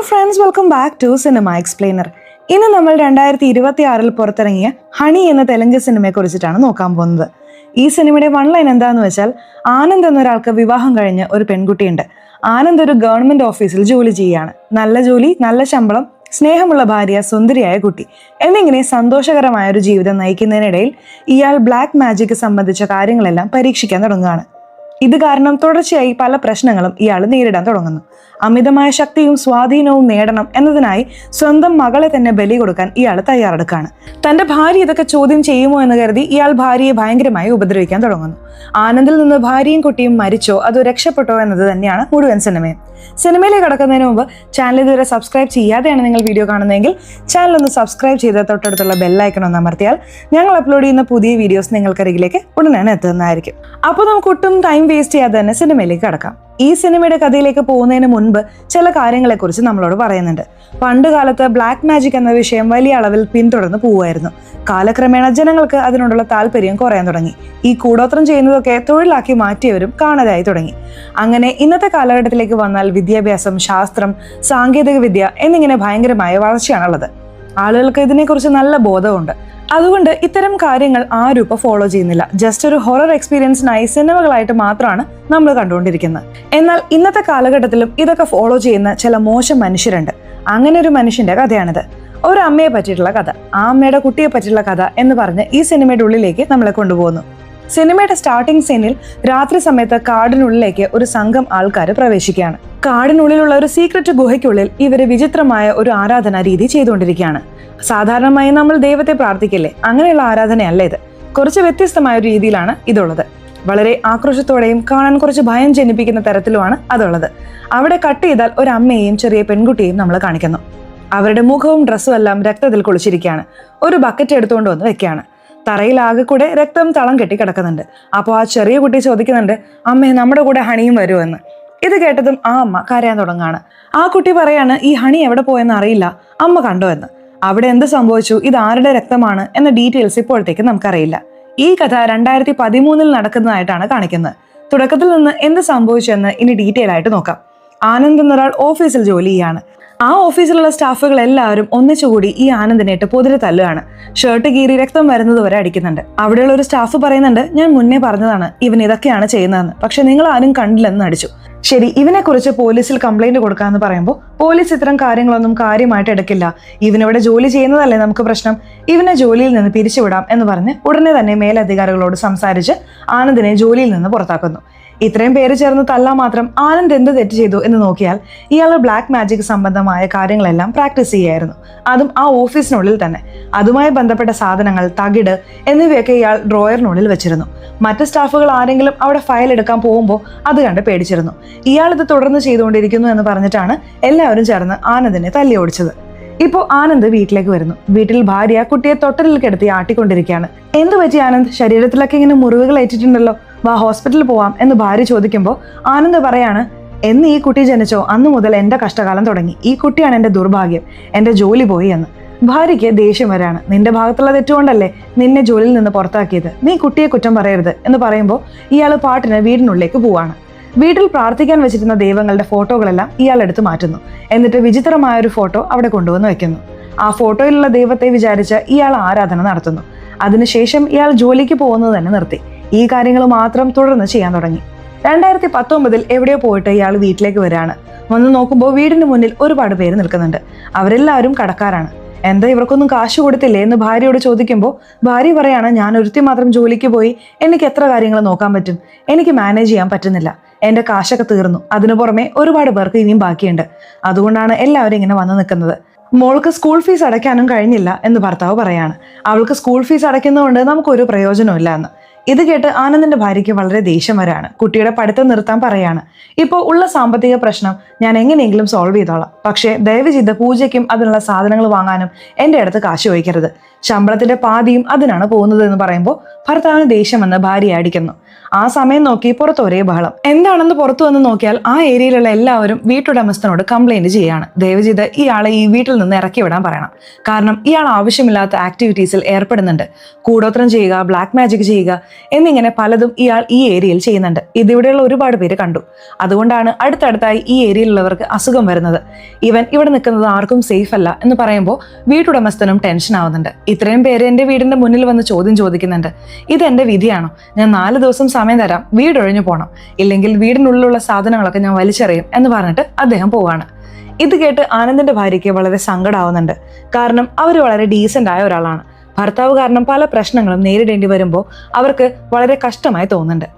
Friends, welcome back to cinema explainer. ഇന്ന് നമ്മൾ 2026 പുറത്തിറങ്ങിയ ഹണി എന്ന തെലുങ്ക് സിനിമയെ കുറിച്ചിട്ടാണ് നോക്കാൻ പോകുന്നത്. ഈ സിനിമയുടെ വൺ ലൈൻ എന്താന്ന് വെച്ചാൽ, ആനന്ദ് എന്നൊരാൾക്ക് വിവാഹം കഴിഞ്ഞ ഒരു പെൺകുട്ടിയുണ്ട്. ആനന്ദ് ഒരു ഗവൺമെന്റ് ഓഫീസിൽ ജോലി ചെയ്യുകയാണ്. നല്ല ജോലി, നല്ല ശമ്പളം, സ്നേഹമുള്ള ഭാര്യ, സുന്ദരിയായ കുട്ടി എന്നിങ്ങനെ സന്തോഷകരമായ ഒരു ജീവിതം നയിക്കുന്നതിനിടയിൽ ഇയാൾ ബ്ലാക്ക് മാജിക് സംബന്ധിച്ച കാര്യങ്ങളെല്ലാം പരീക്ഷിക്കാൻ തുടങ്ങുകയാണ്. ഇത് കാരണം തുടർച്ചയായി പല പ്രശ്നങ്ങളും ഇയാൾ നേരിടാൻ തുടങ്ങുന്നു. അമിതമായ ശക്തിയും സ്വാധീനവും നേടണം എന്നതിനായി സ്വന്തം മകളെ തന്നെ ബലി കൊടുക്കാൻ ഇയാൾ തയ്യാറെടുക്കുകയാണ്. തന്റെ ഭാര്യ ഇതൊക്കെ ചോദ്യം ചെയ്യുമോ എന്ന് കരുതി ഇയാൾ ഭാര്യയെ ഭയങ്കരമായി ഉപദ്രവിക്കാൻ തുടങ്ങുന്നു. ആനന്ദിൽ നിന്ന് ഭാര്യയും കുട്ടിയും മരിച്ചോ അതോ രക്ഷപ്പെട്ടോ എന്നത് തന്നെയാണ് മുഴുവൻ സിനിമയും. സിനിമയിലേക്ക് കടക്കുന്നതിന് മുമ്പ് ചാനൽ ഇതുവരെ സബ്സ്ക്രൈബ് ചെയ്യാതെയാണ് നിങ്ങൾ വീഡിയോ കാണുന്നതെങ്കിൽ ചാനൽ ഒന്ന് സബ്സ്ക്രൈബ് ചെയ്ത് തൊട്ടടുത്തുള്ള ബെല്ലൈക്കൺ ഒന്ന് അമർത്തിയാൽ ഞങ്ങൾ അപ്ലോഡ് ചെയ്യുന്ന പുതിയ വീഡിയോസ് നിങ്ങൾക്കരികിലേക്ക് ഉടനെ എത്തുന്നതായിരിക്കും. അപ്പോൾ നമുക്ക് ഒട്ടും ടൈം വേസ്റ്റ് ചെയ്യാതെ തന്നെ സിനിമയിലേക്ക് കടക്കാം. ഈ സിനിമയുടെ കഥയിലേക്ക് പോകുന്നതിന് മുൻപ് ചില കാര്യങ്ങളെക്കുറിച്ച് നമ്മളോട് പറയുന്നുണ്ട്. പണ്ട് കാലത്ത് ബ്ലാക്ക് മാജിക് എന്ന വിഷയം വലിയ അളവിൽ പിന്തുടർന്ന് പോവുമായിരുന്നു. കാലക്രമേണ ജനങ്ങൾക്ക് അതിനോടുള്ള താല്പര്യം കുറയാൻ തുടങ്ങി. ഈ കൂടോത്രം ചെയ്യുന്നതൊക്കെ തൊഴിലാക്കി മാറ്റിയവരും കാണാതായി തുടങ്ങി. അങ്ങനെ ഇന്നത്തെ കാലഘട്ടത്തിലേക്ക് വന്നാൽ വിദ്യാഭ്യാസം, ശാസ്ത്രം, സാങ്കേതിക വിദ്യ എന്നിങ്ങനെ ഭയങ്കരമായ വളർച്ചയാണുള്ളത്. ആളുകൾക്ക് ഇതിനെക്കുറിച്ച് നല്ല ബോധമുണ്ട്. അതുകൊണ്ട് ഇത്തരം കാര്യങ്ങൾ ആരും ഇപ്പോൾ ഫോളോ ചെയ്യുന്നില്ല. ജസ്റ്റ് ഒരു ഹൊറർ എക്സ്പീരിയൻസിനായി സിനിമകളായിട്ട് മാത്രമാണ് നമ്മൾ കണ്ടുകൊണ്ടിരിക്കുന്നത്. എന്നാൽ ഇന്നത്തെ കാലഘട്ടത്തിലും ഇതൊക്കെ ഫോളോ ചെയ്യുന്ന ചില മോശം മനുഷ്യരുണ്ട്. അങ്ങനെ ഒരു മനുഷ്യന്റെ കഥയാണിത്. ഒരു അമ്മയെ പറ്റിയിട്ടുള്ള കഥ, ആ അമ്മയുടെ കുട്ടിയെ പറ്റിയിട്ടുള്ള കഥ എന്ന് പറഞ്ഞ് ഈ സിനിമയുടെ ഉള്ളിലേക്ക് നമ്മളെ കൊണ്ടുപോകുന്നു. സിനിമയുടെ സ്റ്റാർട്ടിംഗ് സീനിൽ രാത്രി സമയത്ത് കാടിനുള്ളിലേക്ക് ഒരു സംഘം ആൾക്കാർ പ്രവേശിക്കുകയാണ്. കാടിനുള്ളിലുള്ള ഒരു സീക്രട്ട് ഗുഹയ്ക്കുള്ളിൽ ഇവര് വിചിത്രമായ ഒരു ആരാധനാ രീതി ചെയ്തുകൊണ്ടിരിക്കുകയാണ്. സാധാരണമായി നമ്മൾ ദൈവത്തെ പ്രാർത്ഥിക്കില്ലേ, അങ്ങനെയുള്ള ആരാധനയല്ല ഇത്. കുറച്ച് വ്യത്യസ്തമായ ഒരു രീതിയിലാണ് ഇതുള്ളത്. വളരെ ആക്രോശത്തോടെയും കാണാൻ കുറച്ച് ഭയം ജനിപ്പിക്കുന്ന തരത്തിലുമാണ് അതുള്ളത്. അവിടെ കട്ട് ചെയ്താൽ ഒരു അമ്മയെയും ചെറിയ പെൺകുട്ടിയെയും നമ്മൾ കാണിക്കുന്നു. അവരുടെ മുഖവും ഡ്രസ്സും എല്ലാം രക്തത്തിൽ കുളിച്ചിരിക്കുകയാണ്. ഒരു ബക്കറ്റ് എടുത്തുകൊണ്ട് വന്ന് വെക്കുകയാണ്. തറയിൽ ആകെ കൂടെ രക്തം തളം കെട്ടി കിടക്കുന്നുണ്ട്. അപ്പോൾ ആ ചെറിയ കുട്ടി ചോദിക്കുന്നുണ്ട്, അമ്മേ നമ്മുടെ കൂടെ ഹണിയും വരുമെന്ന്. ഇത് കേട്ടതും ആ അമ്മ കരയാൻ തുടങ്ങാണ്. ആ കുട്ടി പറയാണ്, ഈ ഹണി എവിടെ പോയെന്ന് അറിയില്ല, അമ്മ കണ്ടോ എന്ന്. അവിടെ എന്ത് സംഭവിച്ചു, ഇത് ആരുടെ രക്തമാണ് എന്ന ഡീറ്റെയിൽസ് ഇപ്പോഴത്തേക്ക് നമുക്കറിയില്ല. ഈ കഥ 2013 നടക്കുന്നതായിട്ടാണ് കാണിക്കുന്നത്. തുടക്കത്തിൽ നിന്ന് എന്ത് സംഭവിച്ചെന്ന് ഇനി ഡീറ്റെയിൽ ആയിട്ട് നോക്കാം. ആനന്ദ് എന്നൊരാൾ ഓഫീസിൽ ജോലി ചെയ്യാണ്. ആ ഓഫീസിലുള്ള സ്റ്റാഫുകൾ എല്ലാവരും ഒന്നിച്ചുകൂടി ഈ ആനന്ദിനായിട്ട് പൊതിരെ തല്ലുകയാണ്. ഷർട്ട് കീറി രക്തം വരുന്നത് വരെ അടിക്കുന്നുണ്ട്. അവിടെയുള്ള ഒരു സ്റ്റാഫ് പറയുന്നുണ്ട്, ഞാൻ മുന്നേ പറഞ്ഞതാണ് ഇവൻ ഇതൊക്കെയാണ് ചെയ്യുന്നതെന്ന്, പക്ഷെ നിങ്ങൾ ആരും കണ്ടില്ലെന്ന് അടിച്ചു. ശരി, ഇവനെ കുറിച്ച് പോലീസിൽ കംപ്ലൈന്റ് കൊടുക്കാന്ന് പറയുമ്പോൾ പോലീസ് ഇത്തരം കാര്യങ്ങളൊന്നും കാര്യമായിട്ട് എടുക്കില്ല. ഇവനിവിടെ ജോലി ചെയ്യുന്നതല്ലേ നമുക്ക് പ്രശ്നം, ഇവനെ ജോലിയിൽ നിന്ന് പിരിച്ചുവിടാം എന്ന് പറഞ്ഞ് ഉടനെ തന്നെ മേലധികാരികളോട് സംസാരിച്ച് ആനന്ദിനെ ജോലിയിൽ നിന്ന് പുറത്താക്കുന്നു. ഇത്രയും പേര് ചേർന്ന് തല്ലാൻ മാത്രം ആനന്ദ് എന്ത് തെറ്റ് ചെയ്തു എന്ന് നോക്കിയാൽ ഇയാൾ ബ്ലാക്ക് മാജിക് സംബന്ധമായ കാര്യങ്ങളെല്ലാം പ്രാക്ടീസ് ചെയ്യായിരുന്നു. അതും ആ ഓഫീസിനുള്ളിൽ തന്നെ. അതുമായി ബന്ധപ്പെട്ട സാധനങ്ങൾ, തകിട് എന്നിവയൊക്കെ ഇയാൾ ഡ്രോയറിനുള്ളിൽ വെച്ചിരുന്നു. മറ്റ് സ്റ്റാഫുകൾ ആരെങ്കിലും അവിടെ ഫയൽ എടുക്കാൻ പോകുമ്പോൾ അത് കണ്ട് പേടിച്ചിരുന്നു. ഇയാൾ ഇത് തുടർന്ന് ചെയ്തുകൊണ്ടിരിക്കുന്നു എന്ന് പറഞ്ഞിട്ടാണ് എല്ലാവരും ചേർന്ന് ആനന്ദിനെ തല്ലി ഓടിച്ചത്. ഇപ്പോൾ ആനന്ദ് വീട്ടിലേക്ക് വരുന്നു. വീട്ടിൽ ഭാര്യ കുട്ടിയെ തൊട്ടലിൽ കിടത്തി ആട്ടിക്കൊണ്ടിരിക്കുകയാണ്. എന്തു പറ്റി ആനന്ദ്, ശരീരത്തിലൊക്കെ ഇങ്ങനെ മുറിവുകൾ ഏറ്റിട്ടുണ്ടല്ലോ, വാ ഹോസ്പിറ്റലിൽ പോവാം എന്ന് ഭാര്യ ചോദിക്കുമ്പോൾ ആനന്ദ് പറയാണ്, എന്ന് ഈ കുട്ടി ജനിച്ചോ അന്നു മുതൽ എൻ്റെ കഷ്ടകാലം തുടങ്ങി. ഈ കുട്ടിയാണ് എൻ്റെ ദുർഭാഗ്യം, എൻ്റെ ജോലി പോയി എന്ന്. ഭാര്യയ്ക്ക് ദേഷ്യം വരാണ്. നിന്റെ ഭാഗത്തുള്ള തെറ്റുകൊണ്ടല്ലേ നിന്നെ ജോലിയിൽ നിന്ന് പുറത്താക്കിയത്, നീ കുട്ടിയെ കുറ്റം പറയരുത് എന്ന് പറയുമ്പോൾ ഇയാൾ പാട്ടിന് വീടിനുള്ളിലേക്ക് പോവാണ്. വീട്ടിൽ പ്രാർത്ഥിക്കാൻ വെച്ചിരുന്ന ദൈവങ്ങളുടെ ഫോട്ടോകളെല്ലാം ഇയാൾ എടുത്ത് മാറ്റുന്നു. എന്നിട്ട് വിചിത്രമായ ഒരു ഫോട്ടോ അവിടെ കൊണ്ടുവന്ന് വെക്കുന്നു. ആ ഫോട്ടോയിലുള്ള ദൈവത്തെ വിചാരിച്ച് ഇയാൾ ആരാധന നടത്തുന്നു. അതിനുശേഷം ഇയാൾ ജോലിക്ക് പോകുന്നത് തന്നെ നിർത്തി. ഈ കാര്യങ്ങൾ മാത്രം തുടർന്ന് ചെയ്യാൻ തുടങ്ങി. 2019 എവിടെയോ പോയിട്ട് ഇയാൾ വീട്ടിലേക്ക് വരികയാണ്. വന്ന് നോക്കുമ്പോൾ വീടിന് മുന്നിൽ ഒരുപാട് പേര് നിൽക്കുന്നുണ്ട്. അവരെല്ലാവരും കടക്കാരാണ്. എന്താ ഇവർക്കൊന്നും കാശ് കൊടുത്തില്ലേ എന്ന് ഭാര്യയോട് ചോദിക്കുമ്പോൾ ഭാര്യ പറയാണ്, ഞാൻ ഒരുത്തി മാത്രം ജോലിക്ക് പോയി, എനിക്ക് എത്ര കാര്യങ്ങൾ നോക്കാൻ പറ്റും, എനിക്ക് മാനേജ് ചെയ്യാൻ പറ്റുന്നില്ല, എൻ്റെ കാശൊക്കെ തീർന്നു, അതിനു പുറമെ ഒരുപാട് പേർക്ക് ഇനിയും ബാക്കിയുണ്ട്, അതുകൊണ്ടാണ് എല്ലാവരും ഇങ്ങനെ വന്ന് നിൽക്കുന്നത്. മോൾക്ക് സ്കൂൾ ഫീസ് അടയ്ക്കാനും കഴിഞ്ഞില്ല എന്ന് ഭർത്താവ് പറയാണ്. അവൾക്ക് സ്കൂൾ ഫീസ് അടയ്ക്കുന്നതുകൊണ്ട് നമുക്കൊരു പ്രയോജനമില്ല എന്ന്. ഇത് കേട്ട് ആനന്ദിന്റെ ഭാര്യയ്ക്ക് വളരെ ദേഷ്യം വരാണ്. കുട്ടിയുടെ പഠിത്തം നിർത്താൻ പറയാണ്. ഇപ്പോൾ ഉള്ള സാമ്പത്തിക പ്രശ്നം ഞാൻ എങ്ങനെയെങ്കിലും സോൾവ് ചെയ്തോളാം, പക്ഷേ ദയവ് ചെയ്ത് പൂജയ്ക്കും അതിനുള്ള സാധനങ്ങൾ വാങ്ങാനും എൻ്റെ അടുത്ത് കാശ് ചോദിക്കരുത്, ശമ്പളത്തിന്റെ പാതിയും അതിനാണ് പോകുന്നത് എന്ന് പറയുമ്പോൾ ഭർത്താവിന് ദേഷ്യം വന്ന് ഭാര്യയെ അടിക്കുന്നു. ആ സമയം നോക്കി പുറത്ത് ഒരേ ബഹളം. എന്താണെന്ന് പുറത്തു വന്ന് നോക്കിയാൽ ആ ഏരിയയിലുള്ള എല്ലാവരും വീട്ടുടമസ്ഥനോട് കംപ്ലൈന്റ് ചെയ്യാണ്. ദയവ് ചെയ്ത് ഇയാളെ ഈ വീട്ടിൽ നിന്ന് ഇറക്കി വിടാൻ പറയണം. കാരണം ഇയാൾ ആവശ്യമില്ലാത്ത ആക്ടിവിറ്റീസിൽ ഏർപ്പെടുന്നുണ്ട്. കൂടോത്രം ചെയ്യുക, ബ്ലാക്ക് മാജിക് ചെയ്യുക എന്നിങ്ങനെ പലതും ഇയാൾ ഈ ഏരിയയിൽ ചെയ്യുന്നുണ്ട്. ഇതിവിടെയുള്ള ഒരുപാട് പേര് കണ്ടു. അതുകൊണ്ടാണ് അടുത്തടുത്തായി ഈ ഏരിയയിലുള്ളവർക്ക് അസുഖം വരുന്നത്. ഇവൻ ഇവിടെ നിൽക്കുന്നത് ആർക്കും സേഫ് അല്ല എന്ന് പറയുമ്പോൾ വീട്ടുടമസ്ഥനും ടെൻഷൻ ആവുന്നുണ്ട്. ഇത്രയും പേര് എന്റെ വീടിന്റെ മുന്നിൽ വന്ന് ചോദ്യം ചോദിക്കുന്നുണ്ട്. ഇതെന്റെ വിധിയാണോ? ഞാൻ 4 ദിവസം സമയം തരാം, വീടൊഴിഞ്ഞു പോകണം, ഇല്ലെങ്കിൽ വീടിനുള്ളിലുള്ള സാധനങ്ങളൊക്കെ ഞാൻ വലിച്ചെറിയും എന്ന് പറഞ്ഞിട്ട് അദ്ദേഹം പോവാണ്. ഇത് കേട്ട് ആനന്ദിന്റെ ഭാര്യയ്ക്ക് വളരെ സങ്കടമാവുന്നുണ്ട്. കാരണം അവർ വളരെ ഡീസന്റ് ആയ ഒരാളാണ്. ഭർത്താവ് കാരണം പല പ്രശ്നങ്ങളും നേരിടേണ്ടി വരുമ്പോൾ അവർക്ക് വളരെ കഷ്ടമായി തോന്നുന്നുണ്ട്.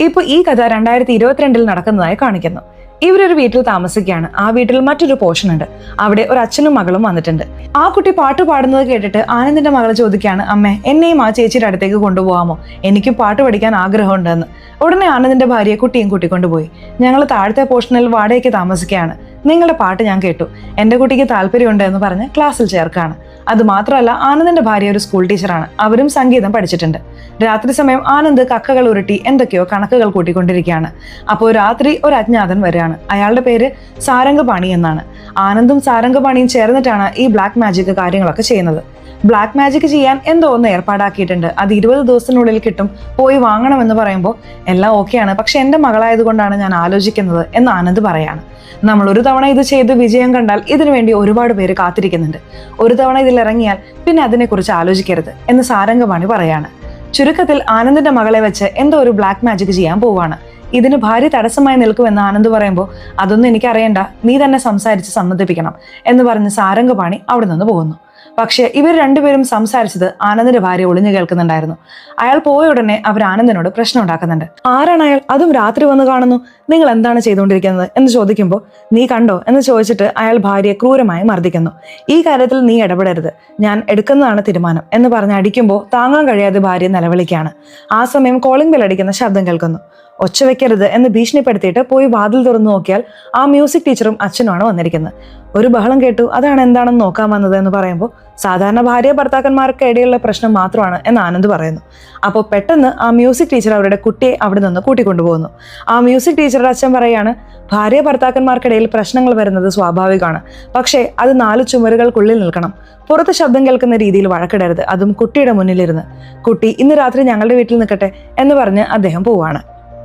ഇപ്പൊ ഈ കഥ 2022 നടക്കുന്നതായി കാണിക്കുന്നു. ഇവരൊരു വീട്ടിൽ താമസിക്കുകയാണ്. ആ വീട്ടിൽ മറ്റൊരു പോർഷൻ ഉണ്ട്. അവിടെ ഒരു അച്ഛനും മകളും വന്നിട്ടുണ്ട്. ആ കുട്ടി പാട്ട് പാടുന്നത് കേട്ടിട്ട് ആനന്ദിന്റെ മകൾ ചോദിക്കുകയാണ്, അമ്മേ എന്നെയും ആ ചേച്ചിയുടെ അടുത്തേക്ക് കൊണ്ടുപോകാമോ? എനിക്കും പാട്ട് പഠിക്കാൻ ആഗ്രഹമുണ്ടെന്ന്. ഉടനെ ആനന്ദിന്റെ ഭാര്യയെ കുട്ടിയും കൂട്ടിക്കൊണ്ടുപോയി. ഞങ്ങൾ താഴത്തെ പോർഷനിൽ വാടകയ്ക്ക് താമസിക്കുകയാണ്. നിങ്ങളുടെ പാട്ട് ഞാൻ കേട്ടു, എന്റെ കുട്ടിക്ക് താല്പര്യമുണ്ട് എന്ന് പറഞ്ഞ് ക്ലാസ്സിൽ ചേർക്കാണ്. അത് മാത്രമല്ല ആനന്ദിന്റെ ഭാര്യ ഒരു സ്കൂൾ ടീച്ചറാണ്. അവരും സംഗീതം പഠിച്ചിട്ടുണ്ട്. രാത്രി സമയം ആനന്ദ് കക്കകൾ ഉരുട്ടി എന്തൊക്കെയോ കണക്കുകൾ കൂട്ടിക്കൊണ്ടിരിക്കുകയാണ്. അപ്പോൾ രാത്രി ഒരു അജ്ഞാതൻ വരികയാണ്. അയാളുടെ പേര് സാരംഗപാണി എന്നാണ്. ആനന്ദും സാരംഗപാണിയും ചേർന്നിട്ടാണ് ഈ ബ്ലാക്ക് മാജിക് കാര്യങ്ങളൊക്കെ ചെയ്യുന്നത്. ബ്ലാക്ക് മാജിക് ചെയ്യാൻ എന്തോ ഒന്ന് ഏർപ്പാടാക്കിയിട്ടുണ്ട്. അത് 20 ദിവസത്തിനുള്ളിൽ കിട്ടും, പോയി വാങ്ങണമെന്ന് പറയുമ്പോൾ എല്ലാം ഓക്കെയാണ്. പക്ഷെ എന്റെ മകളായതുകൊണ്ടാണ് ഞാൻ ആലോചിക്കുന്നത് എന്ന് ആനന്ദ് പറയാണ്. നമ്മൾ ഒരു തവണ ഇത് ചെയ്ത് വിജയം കണ്ടാൽ ഇതിനു വേണ്ടി ഒരുപാട് പേര് കാത്തിരിക്കുന്നുണ്ട്. ഒരു തവണ ഇതിൽ ഇറങ്ങിയാൽ പിന്നെ അതിനെക്കുറിച്ച് ആലോചിക്കരുത് എന്ന് സാരംഗപാണി പറയാണ്. ചുരുക്കത്തിൽ ആനന്ദിന്റെ മകളെ വെച്ച് എന്തോ ഒരു ബ്ലാക്ക് മാജിക് ചെയ്യാൻ പോവാണ്. ഇതിന് ഭാര്യ തടസ്സമായി നിൽക്കുമെന്ന് ആനന്ദ് പറയുമ്പോൾ അതൊന്നും എനിക്കറിയണ്ട, നീ തന്നെ സംസാരിച്ച് സമ്മതിപ്പിക്കണം എന്ന് പറഞ്ഞ് സാരംഗപാണി അവിടെ നിന്ന് പോകുന്നു. പക്ഷെ ഇവർ രണ്ടുപേരും സംസാരിച്ചത് ആനന്ദിന്റെ ഭാര്യ ഒളിഞ്ഞു കേൾക്കുന്നുണ്ടായിരുന്നു. അയാൾ പോയ ഉടനെ അവർ ആനന്ദിനോട് പ്രശ്നം ഉണ്ടാക്കുന്നുണ്ട്. ആരാണ് അയാൾ? അതും രാത്രി വന്ന് കാണുന്നു. നിങ്ങൾ എന്താണ് ചെയ്തുകൊണ്ടിരിക്കുന്നത് എന്ന് ചോദിക്കുമ്പോൾ നീ കണ്ടോ എന്ന് ചോദിച്ചിട്ട് അയാൾ ഭാര്യയെ ക്രൂരമായി മർദ്ദിക്കുന്നു. ഈ കാര്യത്തിൽ നീ ഇടപെടരുത്, ഞാൻ എടുക്കുന്നതാണ് തീരുമാനം എന്ന് പറഞ്ഞ് അടിക്കുമ്പോൾ താങ്ങാൻ കഴിയാതെ ഭാര്യ നിലവിളിക്കുകയാണ്. ആ സമയം കോളിംഗ് ബെൽ അടിക്കുന്ന ശബ്ദം കേൾക്കുന്നു. ഒച്ച വെക്കരുത് എന്ന് ഭീഷണിപ്പെടുത്തിയിട്ട് പോയി വാതിൽ തുറന്നു നോക്കിയാൽ ആ മ്യൂസിക് ടീച്ചറും അച്ഛനുമാണ് വന്നിരിക്കുന്നത്. ഒരു ബഹളം കേട്ടു, അതാണ് എന്താണെന്ന് നോക്കാൻ വന്നത് എന്ന് പറയുമ്പോൾ സാധാരണ ഭാര്യ ഭർത്താക്കന്മാർക്ക് ഇടയിലുള്ള പ്രശ്നം മാത്രമാണ് എന്ന് ആനന്ദ് പറയുന്നു. അപ്പോൾ പെട്ടെന്ന് ആ മ്യൂസിക് ടീച്ചർ അവരുടെ കുട്ടിയെ അവിടെ നിന്ന് കൂട്ടിക്കൊണ്ടുപോകുന്നു. ആ മ്യൂസിക് ടീച്ചറുടെ അച്ഛൻ പറയാണ്, ഭാര്യ ഭർത്താക്കന്മാർക്കിടയിൽ പ്രശ്നങ്ങൾ വരുന്നത് സ്വാഭാവികമാണ്, പക്ഷേ അത് 4 ചുമരുകൾക്കുള്ളിൽ നിൽക്കണം. പുറത്ത് ശബ്ദം കേൾക്കുന്ന രീതിയിൽ വഴക്കിടരുത്, അതും കുട്ടിയുടെ മുന്നിലിരുന്ന്. കുട്ടി ഇന്ന് രാത്രി ഞങ്ങളുടെ വീട്ടിൽ നിൽക്കട്ടെ എന്ന് പറഞ്ഞ് അദ്ദേഹം പോവാണ്.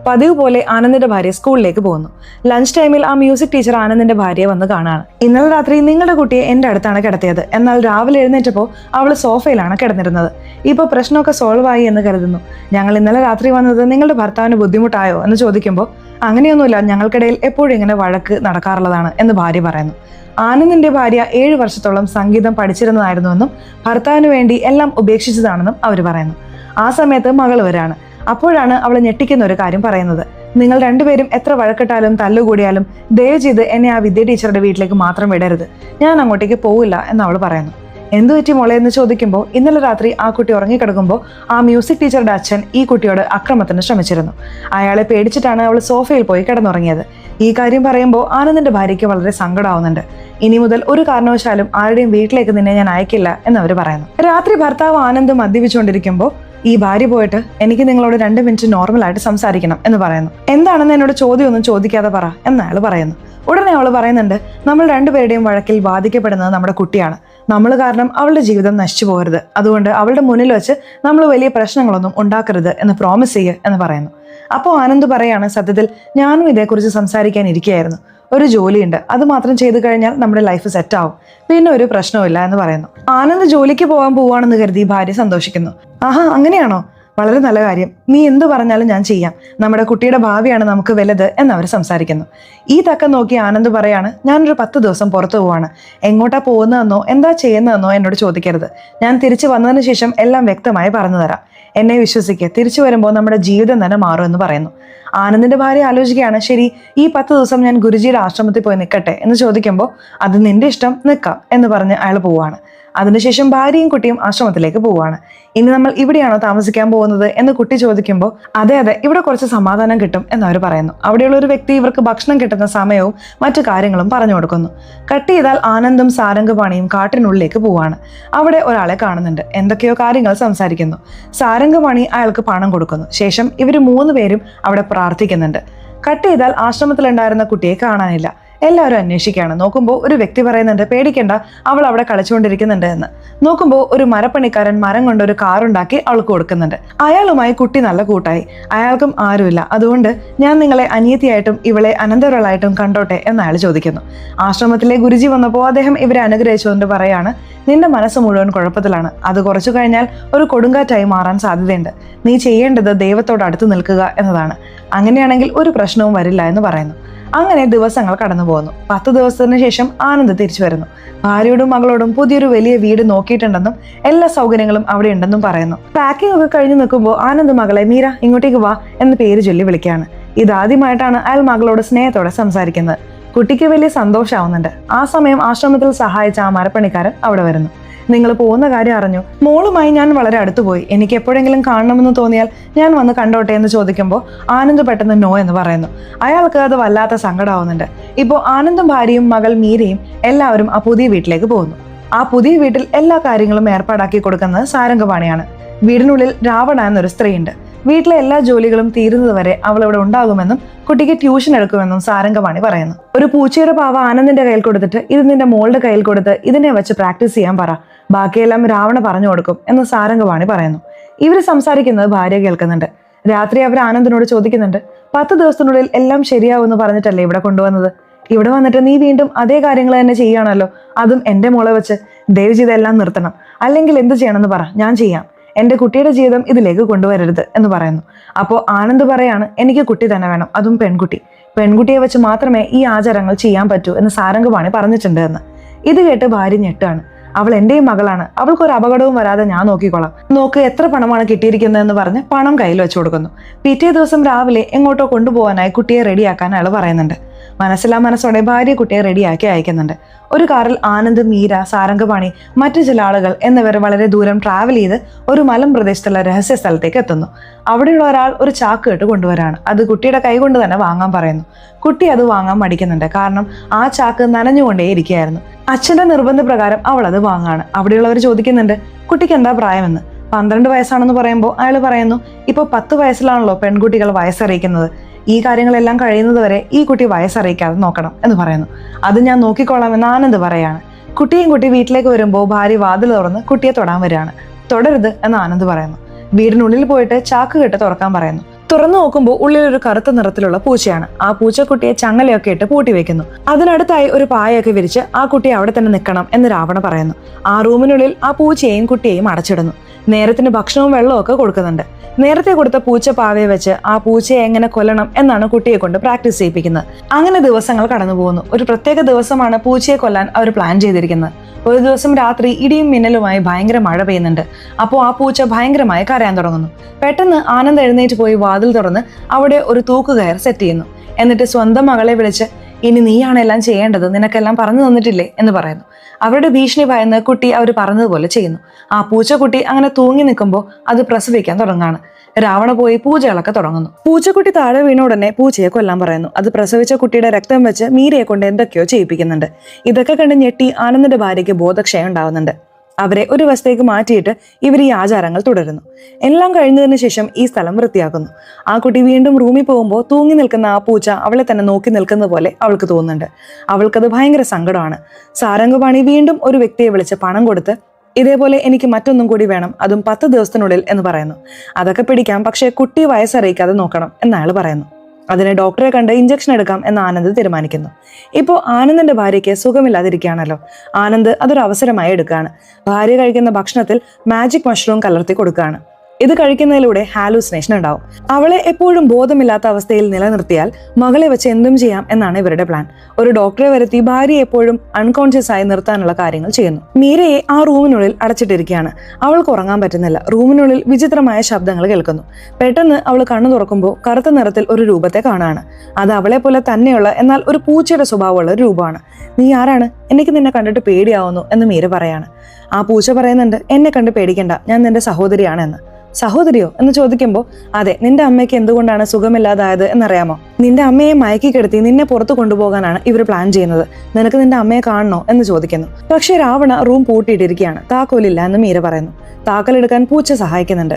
പതിവ് പോലെ ആനന്ദിന്റെ ഭാര്യ സ്കൂളിലേക്ക് പോകുന്നു. ലഞ്ച് ടൈമിൽ ആ മ്യൂസിക് ടീച്ചർ ആനന്ദിന്റെ ഭാര്യയെ വന്ന് കാണാണ്. ഇന്നലെ രാത്രി നിങ്ങളുടെ കുട്ടിയെ എന്റെ അടുത്താണ് കിടത്തിയത്, എന്നാൽ രാവിലെ എഴുന്നേറ്റപ്പോൾ അവൾ സോഫയിലാണ് കിടന്നിരുന്നത്. ഇപ്പൊ പ്രശ്നമൊക്കെ സോൾവ് ആയി എന്ന് കരുതുന്നു. ഞങ്ങൾ ഇന്നലെ രാത്രി വന്നത് നിങ്ങളുടെ ഭർത്താവിന് ബുദ്ധിമുട്ടായോ എന്ന് ചോദിക്കുമ്പോൾ അങ്ങനെയൊന്നുമില്ല, ഞങ്ങൾക്കിടയിൽ എപ്പോഴും ഇങ്ങനെ വഴക്ക് നടക്കാറുള്ളതാണ് എന്ന് ഭാര്യ പറയുന്നു. ആനന്ദിന്റെ ഭാര്യ 7 വർഷത്തോളം സംഗീതം പഠിച്ചിരുന്നതായിരുന്നുവെന്നും ഭർത്താവിന് വേണ്ടി എല്ലാം ഉപേക്ഷിച്ചതാണെന്നും അവർ പറയുന്നു. ആ സമയത്ത് മകൾ വരാണ്. അപ്പോഴാണ് അവൾ ഞെട്ടിക്കുന്ന ഒരു കാര്യം പറയുന്നത്. നിങ്ങൾ രണ്ടുപേരും എത്ര വഴക്കിട്ടാലും തല്ലുകൂടിയാലും ദയവ് ചെയ്ത് എന്നെ ആ വിദ്യ ടീച്ചറുടെ വീട്ടിലേക്ക് മാത്രം വിടരുത്, ഞാൻ അങ്ങോട്ടേക്ക് പോവില്ല എന്ന് അവൾ പറയുന്നു. എന്തു പറ്റി മോളെ എന്ന് ചോദിക്കുമ്പോൾ ഇന്നലെ രാത്രി ആ കുട്ടി ഉറങ്ങിക്കിടക്കുമ്പോൾ ആ മ്യൂസിക് ടീച്ചറുടെ അച്ഛൻ ഈ കുട്ടിയോട് അക്രമത്തിന് ശ്രമിച്ചിരുന്നു. അയാളെ പേടിച്ചിട്ടാണ് അവൾ സോഫയിൽ പോയി കിടന്നുറങ്ങിയത്. ഈ കാര്യം പറയുമ്പോൾ ആനന്ദിന്റെ ഭാര്യയ്ക്ക് വളരെ സങ്കടമാവുന്നുണ്ട്. ഇനി മുതൽ ഒരു കാരണവശാലും ആരുടെയും വീട്ടിലേക്ക് നിന്നെ ഞാൻ അയക്കില്ല എന്നവർ പറയുന്നു. രാത്രി ഭർത്താവ് ആനന്ദ് മദ്യപിച്ചുകൊണ്ടിരിക്കുമ്പോൾ ഈ ഭാര്യ പോയിട്ട് എനിക്ക് നിങ്ങളോട് 2 മിനിറ്റ് നോർമലായിട്ട് സംസാരിക്കണം എന്ന് പറയുന്നു. എന്താണെന്ന് എന്നോട് ചോദ്യമൊന്നും ചോദിക്കാതെ പറ എന്ന് അയാൾ പറയുന്നു. ഉടനെ അവൾ പറയുന്നുണ്ട്, നമ്മൾ രണ്ടുപേരുടെയും വഴക്കിൽ ബാധിക്കപ്പെടുന്നത് നമ്മുടെ കുട്ടിയാണ്. നമ്മൾ കാരണം അവളുടെ ജീവിതം നശിച്ചു പോകരുത്, അതുകൊണ്ട് അവളുടെ മുന്നിൽ വെച്ച് നമ്മൾ വലിയ പ്രശ്നങ്ങളൊന്നും ഉണ്ടാക്കരുത് എന്ന് പ്രോമിസ് ചെയ്യുക എന്ന് പറയുന്നു. അപ്പോൾ ആനന്ദ് പറയാണ്, സത്യത്തിൽ ഞാനും ഇതേക്കുറിച്ച് സംസാരിക്കാൻ ഇരിക്കുകയായിരുന്നു. ഒരു ജോലിയുണ്ട്, അത് മാത്രം ചെയ്തു കഴിഞ്ഞാൽ നമ്മുടെ ലൈഫ് സെറ്റ് ആവും, പിന്നെ ഒരു പ്രശ്നവുമില്ല എന്ന് പറയുന്നു. ആനന്ദ് ജോലിക്ക് പോകാൻ പോവാണെന്ന് കരുതി ഭാര്യ സന്തോഷിക്കുന്നു. ആഹാ, അങ്ങനെയാണോ? വളരെ നല്ല കാര്യം, നീ എന്ത് പറഞ്ഞാലും ഞാൻ ചെയ്യാം, നമ്മുടെ കുട്ടിയുടെ ഭാവിയാണ് നമുക്ക് വലുത് എന്നവർ സംസാരിക്കുന്നു. ഈ തക്കം നോക്കി ആനന്ദ് പറയാണ്, ഞാനൊരു 10 ദിവസം പുറത്തു പോവാണ്, എങ്ങോട്ടാ പോകുന്നതെന്നോ എന്താ ചെയ്യുന്നതെന്നോ എന്നോട് ചോദിക്കരുത്, ഞാൻ തിരിച്ചു വന്നതിന് ശേഷം എല്ലാം വ്യക്തമായി പറഞ്ഞു തരാം, എന്നെ വിശ്വസിക്കുക, തിരിച്ചു വരുമ്പോൾ നമ്മുടെ ജീവിതം തന്നെ മാറുമെന്ന് പറയുന്നു. ആനന്ദിന്റെ ഭാര്യ ആലോചിക്കുകയാണ്, ശരി, ഈ 10 ദിവസം ഞാൻ ഗുരുജിയുടെ ആശ്രമത്തിൽ പോയി നിൽക്കട്ടെ എന്ന് ചോദിക്കുമ്പോൾ അത് നിന്റെ ഇഷ്ടം, നിൽക്കാം എന്ന് പറഞ്ഞ് അയാൾ പോവാണ്. അതിനുശേഷം ഭാര്യയും കുട്ടിയും ആശ്രമത്തിലേക്ക് പോവുകയാണ്. ഇനി നമ്മൾ ഇവിടെയാണോ താമസിക്കാൻ പോകുന്നത് എന്ന് കുട്ടി ചോദിക്കുമ്പോൾ അതെ അതെ, ഇവിടെ കുറച്ച് സമാധാനം കിട്ടും എന്നവർ പറയുന്നു. അവിടെയുള്ള ഒരു വ്യക്തി ഇവർക്ക് ഭക്ഷണം കിട്ടുന്ന സമയവും മറ്റു കാര്യങ്ങളും പറഞ്ഞു കൊടുക്കുന്നു. കട്ട് ചെയ്താൽ ആനന്ദും സാരംഗപാണിയും കാട്ടിനുള്ളിലേക്ക് പോവാണ്. അവിടെ ഒരാളെ കാണുന്നുണ്ട്. എന്തൊക്കെയോ കാര്യങ്ങൾ സംസാരിക്കുന്നു. സാരംഗപാണി അയാൾക്ക് പണം കൊടുക്കുന്നു. ശേഷം ഇവർ 3 പേരും അവിടെ പ്രാർത്ഥിക്കുന്നുണ്ട്. കട്ട് ചെയ്താൽ ആശ്രമത്തിലുണ്ടായിരുന്ന കുട്ടിയെ കാണാനില്ല. എല്ലാവരും അന്വേഷിക്കുകയാണ്. നോക്കുമ്പോൾ ഒരു വ്യക്തി പറയുന്നുണ്ട്, പേടിക്കണ്ട, അവൾ അവിടെ കളിച്ചുകൊണ്ടിരിക്കുന്നുണ്ട് എന്ന്. നോക്കുമ്പോൾ ഒരു മരപ്പണിക്കാരൻ മരം കൊണ്ട് ഒരു കാറുണ്ടാക്കി അവൾക്ക് കൊടുക്കുന്നുണ്ട്. അയാളുമായി കുട്ടി നല്ല കൂട്ടായി. അയാൾക്കും ആരുമില്ല, അതുകൊണ്ട് ഞാൻ നിങ്ങളെ അനിയത്തിയായിട്ടും ഇവളെ അനന്തരവളായിട്ടും കണ്ടോട്ടെ എന്ന് അയാൾ ചോദിക്കുന്നു. ആശ്രമത്തിലെ ഗുരുജി വന്നപ്പോൾ അദ്ദേഹം ഇവരെ അനുഗ്രഹിച്ചുകൊണ്ട് പറയാണ്, നിന്റെ മനസ്സ് മുഴുവൻ കുഴപ്പത്തിലാണ്. അത് കുറച്ചു കഴിഞ്ഞാൽ ഒരു കൊടുങ്കാറ്റായി മാറാൻ സാധ്യതയുണ്ട്. നീ ചെയ്യേണ്ടത് ദൈവത്തോട് അടുത്ത് നിൽക്കുക എന്നതാണ്. അങ്ങനെയാണെങ്കിൽ ഒരു പ്രശ്നവും വരില്ല എന്ന് പറയുന്നു. അങ്ങനെ ദിവസങ്ങൾ കടന്നു പോകുന്നു. 10 ദിവസത്തിന് ശേഷം ആനന്ദ് തിരിച്ചു വരുന്നു. ഭാര്യയോടും മകളോടും പുതിയൊരു വലിയ വീട് നോക്കിയിട്ടുണ്ടെന്നും എല്ലാ സൗകര്യങ്ങളും അവിടെ ഉണ്ടെന്നും പറയുന്നു. പാക്കിംഗ് ഒക്കെ കഴിഞ്ഞ് നിൽക്കുമ്പോൾ ആനന്ദ് മകളെ മീര ഇങ്ങോട്ടേക്ക് വാ എന്ന് പേര് ചൊല്ലി വിളിക്കുകയാണ്. ഇതാദ്യമായിട്ടാണ് അയാൾ മകളോട് സ്നേഹത്തോടെ സംസാരിക്കുന്നത്. കുട്ടിക്ക് വലിയ സന്തോഷമാവുന്നുണ്ട്. ആ സമയം ആശ്രമത്തിൽ സഹായിച്ച ആ മരപ്പണിക്കാരൻ അവിടെ വരുന്നു. നിങ്ങൾ പോകുന്ന കാര്യം അറിഞ്ഞു. മോളുമായി ഞാൻ വളരെ അടുത്തുപോയി. എനിക്ക് എപ്പോഴെങ്കിലും കാണണമെന്ന് തോന്നിയാൽ ഞാൻ വന്ന് കണ്ടോട്ടെ എന്ന് ചോദിക്കുമ്പോൾ ആനന്ദ് പെട്ടെന്ന് നോ എന്ന് പറയുന്നു. അയാൾക്ക് അത് വല്ലാത്ത സങ്കടമാവുന്നുണ്ട്. ഇപ്പോൾ ആനന്ദും ഭാര്യയും മകൾ മീരയും എല്ലാവരും ആ പുതിയ വീട്ടിലേക്ക് പോകുന്നു. ആ പുതിയ വീട്ടിൽ എല്ലാ കാര്യങ്ങളും ഏർപ്പാടാക്കി കൊടുക്കുന്നത് സാരംഗപാണിയാണ്. വീടിനുള്ളിൽ രാവണ എന്നൊരു സ്ത്രീയുണ്ട്. വീട്ടിലെ എല്ലാ ജോലികളും തീരുന്നത് വരെ അവൾ ഇവിടെ ഉണ്ടാകുമെന്നും കുട്ടിക്ക് ട്യൂഷൻ എടുക്കുമെന്നും സാരംഗപാണി പറയുന്നു. ഒരു പൂച്ചയുടെ പാവ ആനന്ദിന്റെ കയ്യിൽ കൊടുത്തിട്ട് ഇത് നിന്റെ മോളുടെ കയ്യിൽ കൊടുത്ത് ഇതിനെ വെച്ച് പ്രാക്ടീസ് ചെയ്യാൻ പറ, ബാക്കിയെല്ലാം രാവണ പറഞ്ഞു കൊടുക്കും എന്ന് സാരംഗപാണി പറയുന്നു. ഇവർ സംസാരിക്കുന്നത് ഭാര്യ കേൾക്കുന്നുണ്ട്. രാത്രി അവർ ആനന്ദിനോട് ചോദിക്കുന്നുണ്ട്, 10 ദിവസത്തിനുള്ളിൽ എല്ലാം ശരിയാവുമെന്ന് പറഞ്ഞിട്ടല്ലേ ഇവിടെ കൊണ്ടുവന്നത്? ഇവിടെ വന്നിട്ട് നീ വീണ്ടും അതേ കാര്യങ്ങൾ തന്നെ ചെയ്യുകയാണല്ലോ, അതും എന്റെ മോളെ വെച്ച്. ദയവ് ചെയ്തെല്ലാം നിർത്തണം, അല്ലെങ്കിൽ എന്ത് ചെയ്യണമെന്ന് പറ, ഞാൻ ചെയ്യാം. എന്റെ കുട്ടിയുടെ ജീവിതം ഇതിലേക്ക് കൊണ്ടുവരരുത് എന്ന് പറയുന്നു. അപ്പോൾ ആനന്ദ് പറയാണ്, എനിക്ക് കുട്ടി തന്നെ വേണം, അതും പെൺകുട്ടി. പെൺകുട്ടിയെ വെച്ച് മാത്രമേ ഈ ആചാരങ്ങൾ ചെയ്യാൻ പറ്റൂ എന്ന് സാരംഗപാണി പറഞ്ഞിട്ടുണ്ട് എന്ന്. ഇത് കേട്ട് ഭാര്യ ഞെട്ടാണ്. അവൾ എന്റെയും മകളാണ്, അവൾക്കൊരു അപകടവും വരാതെ ഞാൻ നോക്കിക്കോളാം. നോക്ക് എത്ര പണമാണ് കിട്ടിയിരിക്കുന്നതെന്ന് പറഞ്ഞ് പണം കയ്യിൽ വെച്ചു കൊടുക്കുന്നു. പിറ്റേ ദിവസം രാവിലെ എങ്ങോട്ടോ കൊണ്ടുപോകാനായി കുട്ടിയെ റെഡിയാക്കാൻ അയാൾ പറയുന്നുണ്ട്. മനസ്സിലാ മനസ്സോടെ ഭാര്യ കുട്ടിയെ റെഡിയാക്കി അയക്കുന്നുണ്ട്. ഒരു കാറിൽ ആനന്ദ്, മീര, സാരംഗപാണി, മറ്റു ചില ആളുകൾ എന്നിവർ വളരെ ദൂരം ട്രാവൽ ചെയ്ത് ഒരു മലം പ്രദേശത്തുള്ള രഹസ്യ സ്ഥലത്തേക്ക് എത്തുന്നു. അവിടെയുള്ള ഒരാൾ ഒരു ചാക്ക് കെട്ട് കൊണ്ടുവരാണ്. അത് കുട്ടിയുടെ കൈകൊണ്ട് തന്നെ വാങ്ങാൻ പറയുന്നു. കുട്ടി അത് വാങ്ങാൻ മടിക്കുന്നുണ്ട്. കാരണം ആ ചാക്ക് നനഞ്ഞുകൊണ്ടേ ഇരിക്കുകയായിരുന്നു. അച്ഛന്റെ നിർബന്ധപ്രകാരം അവൾ അത് വാങ്ങാണ്. അവിടെയുള്ളവർ ചോദിക്കുന്നുണ്ട്, കുട്ടിക്ക് എന്താ പ്രായമെന്ന്. 12 വയസ്സാണെന്ന് പറയുമ്പോൾ അയാൾ പറയുന്നു, ഇപ്പൊ 10 വയസ്സിലാണല്ലോ പെൺകുട്ടികൾ വയസ്സറിയിക്കുന്നത്. ഈ കാര്യങ്ങളെല്ലാം കഴിയുന്നത് വരെ ഈ കുട്ടി വയസ്സറിയിക്കാതെ നോക്കണം എന്ന് പറയുന്നു. അത് ഞാൻ നോക്കിക്കോളാം എന്ന് ആനന്ദ് പറയാണ്. കുട്ടിയും കുട്ടി വീട്ടിലേക്ക് വരുമ്പോൾ ഭാര്യ വാതിൽ തുറന്ന് കുട്ടിയെ തൊടാൻ വരികയാണ്. തുടരുത് എന്ന് ആനന്ദ് പറയുന്നു. വീടിനുള്ളിൽ പോയിട്ട് ചാക്ക് കെട്ട് തുറക്കാൻ പറയുന്നു. തുറന്നു നോക്കുമ്പോൾ ഉള്ളിലൊരു കറുത്ത നിറത്തിലുള്ള പൂച്ചയാണ്. ആ പൂച്ചക്കുട്ടിയെ ചങ്ങലയൊക്കെ ഇട്ട് പൂട്ടി വെക്കുന്നു. അതിനടുത്തായി ഒരു പായൊക്കെ വിരിച്ച് ആ കുട്ടി അവിടെ തന്നെ നിൽക്കണം എന്ന് രാവണ പറയുന്നു. ആ റൂമിനുള്ളിൽ ആ പൂച്ചയെയും കുട്ടിയെയും അടച്ചിടുന്നു. നേരത്തിന് ഭക്ഷണവും വെള്ളവും ഒക്കെ കൊടുക്കുന്നുണ്ട്. നേരത്തെ കൊടുത്ത പൂച്ച പാവയെ വെച്ച് ആ പൂച്ചയെ എങ്ങനെ കൊല്ലണം എന്നാണ് കുട്ടിയെ കൊണ്ട് പ്രാക്ടീസ് ചെയ്യിപ്പിക്കുന്നത്. അങ്ങനെ ദിവസങ്ങൾ കടന്നു പോകുന്നു. ഒരു പ്രത്യേക ദിവസമാണ് പൂച്ചയെ കൊല്ലാൻ അവർ പ്ലാൻ ചെയ്തിരിക്കുന്നത്. ഒരു ദിവസം രാത്രി ഇടിയും മിന്നലുമായി ഭയങ്കര മഴ പെയ്യുന്നുണ്ട്. അപ്പോൾ ആ പൂച്ച ഭയങ്കരമായി കരയാൻ തുടങ്ങുന്നു. പെട്ടെന്ന് ആനന്ദ് എഴുന്നേറ്റ് പോയി വാതിൽ തുറന്ന് അവിടെ ഒരു തൂക്കുകയർ സെറ്റ് ചെയ്യുന്നു. എന്നിട്ട് സ്വന്തം മകളെ വിളിച്ച്, ഇനി നീയാണ് എല്ലാം ചെയ്യേണ്ടത്, നിനക്കെല്ലാം പറഞ്ഞു തന്നിട്ടില്ലേ എന്ന് പറയുന്നു. അവരുടെ ഭീഷണി ഭയന്ന് കുട്ടി അവർ പറഞ്ഞതുപോലെ ചെയ്യുന്നു. ആ പൂച്ചക്കുട്ടി അങ്ങനെ തൂങ്ങി നിൽക്കുമ്പോൾ അത് പ്രസവിക്കാൻ തുടങ്ങാണ്. രാവണ പോയി പൂജകളൊക്കെ തുടങ്ങുന്നു. പൂച്ചക്കുട്ടി താഴെ വീണ ഉടനെ പൂച്ചയെ കൊല്ലാൻ പറയുന്നു. അത് പ്രസവിച്ച കുട്ടിയുടെ രക്തം വെച്ച് മീരയെ കൊണ്ട് എന്തൊക്കെയോ ചെയ്യിപ്പിക്കുന്നുണ്ട്. ഇതൊക്കെ കണ്ട് ഞെട്ടി ആനന്ദിന്റെ ഭാര്യയ്ക്ക് ബോധക്ഷയം ഉണ്ടാവുന്നുണ്ട്. അവരെ ഒരു വശത്തേക്ക് മാറ്റിയിട്ട് ഇവർ ഈ ആചാരങ്ങൾ തുടരുന്നു. എല്ലാം കഴിഞ്ഞതിന് ശേഷം ഈ സ്ഥലം വൃത്തിയാക്കുന്നു. ആ കുട്ടി വീണ്ടും റൂമിൽ പോകുമ്പോൾ തൂങ്ങി നിൽക്കുന്ന ആ പൂച്ച അവളെ തന്നെ നോക്കി നിൽക്കുന്ന പോലെ അവൾക്ക് തോന്നുന്നുണ്ട്. അവൾക്കത് ഭയങ്കര സങ്കടമാണ്. സാരംഗപാണി വീണ്ടും ഒരു വ്യക്തിയെ വിളിച്ച് പണം കൊടുത്ത്, ഇതേപോലെ എനിക്ക് മറ്റൊന്നും കൂടി വേണം, അതും 10 ദിവസത്തിനുള്ളിൽ എന്ന് പറയുന്നു. അതൊക്കെ പിടിക്കാം, പക്ഷേ കുട്ടി വയസ്സറിയിക്കാതെ നോക്കണം എന്ന് അയാൾ പറയുന്നു. അതിന് ഡോക്ടറെ കണ്ട് ഇഞ്ചക്ഷൻ എടുക്കാം എന്ന് ആനന്ദ് തീരുമാനിക്കുന്നു. ഇപ്പോൾ ആനന്ദിന്റെ ഭാര്യയ്ക്ക് സുഖമില്ലാതിരിക്കുകയാണല്ലോ. ആനന്ദ് അതൊരു അവസരമായി എടുക്കുകയാണ്. ഭാര്യ കഴിക്കുന്ന ഭക്ഷണത്തിൽ മാജിക് മഷ്റൂം കലർത്തി കൊടുക്കുകയാണ്. ഇത് കഴിക്കുന്നതിലൂടെ ഹാലൂസിനേഷൻ ഉണ്ടാവും. അവളെ എപ്പോഴും ബോധമില്ലാത്ത അവസ്ഥയിൽ നിലനിർത്തിയാൽ മകളെ വെച്ച് എന്തും ചെയ്യാം എന്നാണ് ഇവരുടെ പ്ലാൻ. ഒരു ഡോക്ടറെ വരുത്തി ഭാര്യയെ എപ്പോഴും അൺകോൺഷ്യസ് ആയി നിർത്താനുള്ള കാര്യങ്ങൾ ചെയ്യുന്നു. മീരയെ ആ റൂമിനുള്ളിൽ അടച്ചിട്ടിരിക്കുകയാണ്. അവൾക്ക് ഉറങ്ങാൻ പറ്റുന്നില്ല. റൂമിനുള്ളിൽ വിചിത്രമായ ശബ്ദങ്ങൾ കേൾക്കുന്നു. പെട്ടെന്ന് അവൾ കണ്ണു തുറക്കുമ്പോൾ കറുത്ത നിറത്തിൽ ഒരു രൂപത്തെ കാണുകയാണ്. അത് അവളെ പോലെ തന്നെയുള്ള എന്നാൽ ഒരു പൂച്ചയുടെ സ്വഭാവമുള്ള ഒരു രൂപമാണ്. നീ ആരാണ്? എനിക്ക് നിന്നെ കണ്ടിട്ട് പേടിയാവുന്നു എന്ന് മീര പറയാണ്. ആ പൂച്ച പറയുന്നുണ്ട്, എന്നെ കണ്ട് പേടിക്കണ്ട, ഞാൻ നിന്റെ സഹോദരിയാണ് എന്ന്. സഹോദരിയോ എന്ന് ചോദിക്കുമ്പോൾ, അതെ, നിന്റെ അമ്മയ്ക്ക് എന്തുകൊണ്ടാണ് സുഖമില്ലാതായത് എന്നറിയാമോ? നിന്റെ അമ്മയെ മയക്കി കിടത്തി നിന്നെ പുറത്തു കൊണ്ടുപോകാനാണ് ഇവർ പ്ലാൻ ചെയ്യുന്നത്. നിനക്ക് നിന്റെ അമ്മയെ കാണണോ എന്ന് ചോദിക്കുന്നു. പക്ഷേ രാവണ റൂം പൂട്ടിയിട്ടിരിക്കുകയാണ്. താക്കോലില്ല എന്ന് മീര പറയുന്നു. താക്കോലെടുക്കാൻ പൂച്ച സഹായിക്കുന്നുണ്ട്.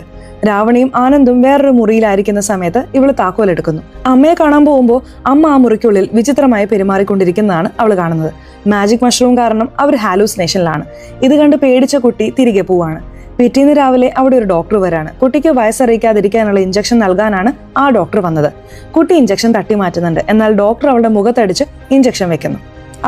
രാവണിയും ആനന്ദും വേറൊരു മുറിയിലായിരിക്കുന്ന സമയത്ത് ഇവള് താക്കോലെടുക്കുന്നു. അമ്മയെ കാണാൻ പോകുമ്പോൾ അമ്മ ആ മുറിക്കുള്ളിൽ വിചിത്രമായി പെരുമാറിക്കൊണ്ടിരിക്കുന്നതാണ് അവൾ കാണുന്നത്. മാജിക് മഷ്റൂം കാരണം അവർ ഹാലൂസിനേഷനിലാണ്. ഇത് കണ്ട് പേടിച്ച കുട്ടി തിരികെ പോവാണ്. പിറ്റേന്ന് രാവിലെ അവിടെ ഒരു ഡോക്ടർ വരാണ്. കുട്ടിക്ക് വയസ്സറിയിക്കാതിരിക്കാനുള്ള ഇഞ്ചക്ഷൻ നൽകാനാണ് ആ ഡോക്ടർ വന്നത്. കുട്ടി ഇഞ്ചക്ഷൻ തട്ടി മാറ്റുന്നുണ്ട്. എന്നാൽ ഡോക്ടർ അവളുടെ മുഖത്തടിച്ച് ഇഞ്ചക്ഷൻ വെക്കുന്നു.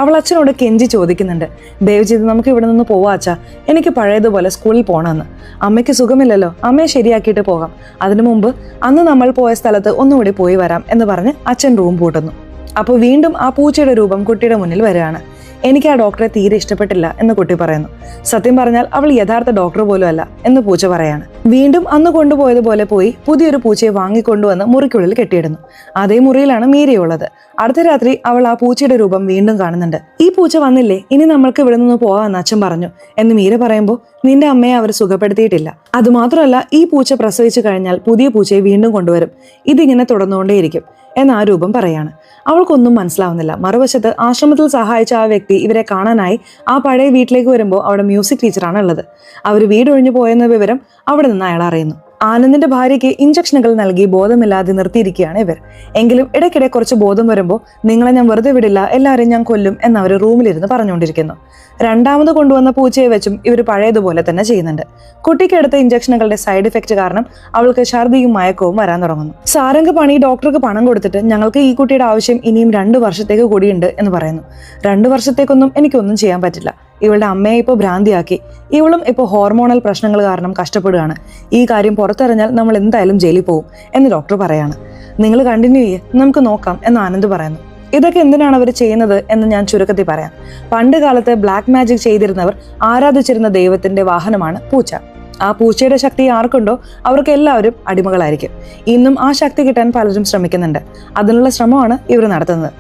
അവൾ അച്ഛനോട് കെഞ്ചി ചോദിക്കുന്നുണ്ട്, ദയവ് ചെയ്ത് നമുക്ക് ഇവിടെ നിന്ന് പോവാ അച്ഛാ, എനിക്ക് പഴയതുപോലെ സ്കൂളിൽ പോകണമെന്ന്. അമ്മയ്ക്ക് സുഖമില്ലല്ലോ, അമ്മയെ ശരിയാക്കിയിട്ട് പോകാം. അതിനു മുമ്പ് അന്ന് നമ്മൾ പോയ സ്ഥലത്ത് ഒന്നുകൂടി പോയി വരാം എന്ന് പറഞ്ഞ് അച്ഛൻ റൂം പൂട്ടുന്നു. അപ്പോൾ വീണ്ടും ആ പൂച്ചയുടെ രൂപം കുട്ടിയുടെ മുന്നിൽ വരികയാണ്. എനിക്ക് ആ ഡോക്ടറെ തീരെ ഇഷ്ടപ്പെട്ടില്ല എന്ന് കുട്ടി പറയുന്നു. സത്യം പറഞ്ഞാൽ അവൾ യഥാർത്ഥ ഡോക്ടർ പോലും അല്ല എന്ന് പൂച്ച പറയാണ്. വീണ്ടും അന്ന് കൊണ്ടുപോയതുപോലെ പോയി പുതിയൊരു പൂച്ചയെ വാങ്ങിക്കൊണ്ടുവന്ന് മുറിക്കുള്ളിൽ കെട്ടിയിടുന്നു. അതേ മുറിയിലാണ് മീരയുള്ളത്. അടുത്ത രാത്രി അവൾ ആ പൂച്ചയുടെ രൂപം വീണ്ടും കാണുന്നുണ്ട്. ഈ പൂച്ച വന്നില്ലേ, ഇനി നമ്മൾക്ക് ഇവിടെ നിന്ന് പോവാന്ന് അച്ഛൻ പറഞ്ഞു എന്ന് മീര പറയുമ്പോൾ, നിന്റെ അമ്മയെ അവർ സുഖപ്പെടുത്തിയിട്ടില്ല. അതുമാത്രമല്ല, ഈ പൂച്ച പ്രസവിച്ചു കഴിഞ്ഞാൽ പുതിയ പൂച്ചയെ വീണ്ടും കൊണ്ടുവരും. ഇതിങ്ങനെ തുടർന്നുകൊണ്ടേയിരിക്കും എന്ന് ആ രൂപം പറയാണ്. അവൾക്കൊന്നും മനസ്സിലാവുന്നില്ല. മറുവശത്ത് ആശ്രമത്തിൽ സഹായിച്ച ആ വ്യക്തി ഇവരെ കാണാനായി ആ പഴയ വീട്ടിലേക്ക് വരുമ്പോൾ അവിടെ മ്യൂസിക് ടീച്ചറാണ് ഉള്ളത്. അവർ വീടൊഴിഞ്ഞു പോയെന്ന വിവരം അവിടെ നിന്ന് അയാൾ അറിയുന്നു. ആനന്ദിന്റെ ഭാര്യയ്ക്ക് ഇഞ്ചക്ഷനുകൾ നൽകി ബോധമില്ലാതെ നിർത്തിയിരിക്കുകയാണ് ഇവർ. എങ്കിലും ഇടയ്ക്കിടെ കുറച്ച് ബോധം വരുമ്പോൾ, നിങ്ങളെ ഞാൻ വെറുതെ വിടില്ല, എല്ലാവരെയും ഞാൻ കൊല്ലും എന്നവർ റൂമിലിരുന്ന് പറഞ്ഞുകൊണ്ടിരിക്കുന്നു. രണ്ടാമത് കൊണ്ടുവന്ന പൂച്ചയെ വെച്ചും ഇവർ പഴയതുപോലെ തന്നെ ചെയ്യുന്നുണ്ട്. കുട്ടിക്ക് എടുത്ത ഇഞ്ചക്ഷനുകളുടെ സൈഡ് ഇഫക്റ്റ് കാരണം അവൾക്ക് ഛർദിയും മയക്കവും വരാൻ തുടങ്ങുന്നു. സാരംഗ് പണി ഡോക്ടർക്ക് പണം കൊടുത്തിട്ട്, ഞങ്ങൾക്ക് ഈ കുട്ടിയുടെ ആവശ്യം ഇനിയും 2 വർഷത്തേക്ക് കൂടിയുണ്ട് എന്ന് പറയുന്നു. 2 വർഷത്തേക്കൊന്നും എനിക്കൊന്നും ചെയ്യാൻ പറ്റില്ല. ഇവളുടെ അമ്മയെ ഇപ്പോൾ ഭ്രാന്തിയാക്കി. ഇവളും ഇപ്പോൾ ഹോർമോണൽ പ്രശ്നങ്ങൾ കാരണം കഷ്ടപ്പെടുകയാണ്. ഈ കാര്യം പുറത്തറിഞ്ഞാൽ നമ്മൾ എന്തായാലും ജയിലിൽ പോകും എന്ന് ഡോക്ടർ പറയാണ്. നിങ്ങൾ കണ്ടിന്യൂ ചെയ്യേ, നമുക്ക് നോക്കാം എന്ന് ആനന്ദ് പറയുന്നു. ഇതൊക്കെ എന്തിനാണ് അവർ ചെയ്യുന്നത് എന്ന് ഞാൻ ചുരുക്കത്തിൽ പറയാം. പണ്ട് കാലത്ത് ബ്ലാക്ക് മാജിക് ചെയ്തിരുന്നവർ ആരാധിച്ചിരുന്ന ദൈവത്തിന്റെ വാഹനമാണ് പൂച്ച. ആ പൂച്ചയുടെ ശക്തി ആർക്കുണ്ടോ അവർക്ക് എല്ലാവരും അടിമകളായിരിക്കും. ഇന്നും ആ ശക്തി കിട്ടാൻ പലരും ശ്രമിക്കുന്നുണ്ട്. അതിനുള്ള ശ്രമമാണ് ഇവർ നടത്തുന്നത്.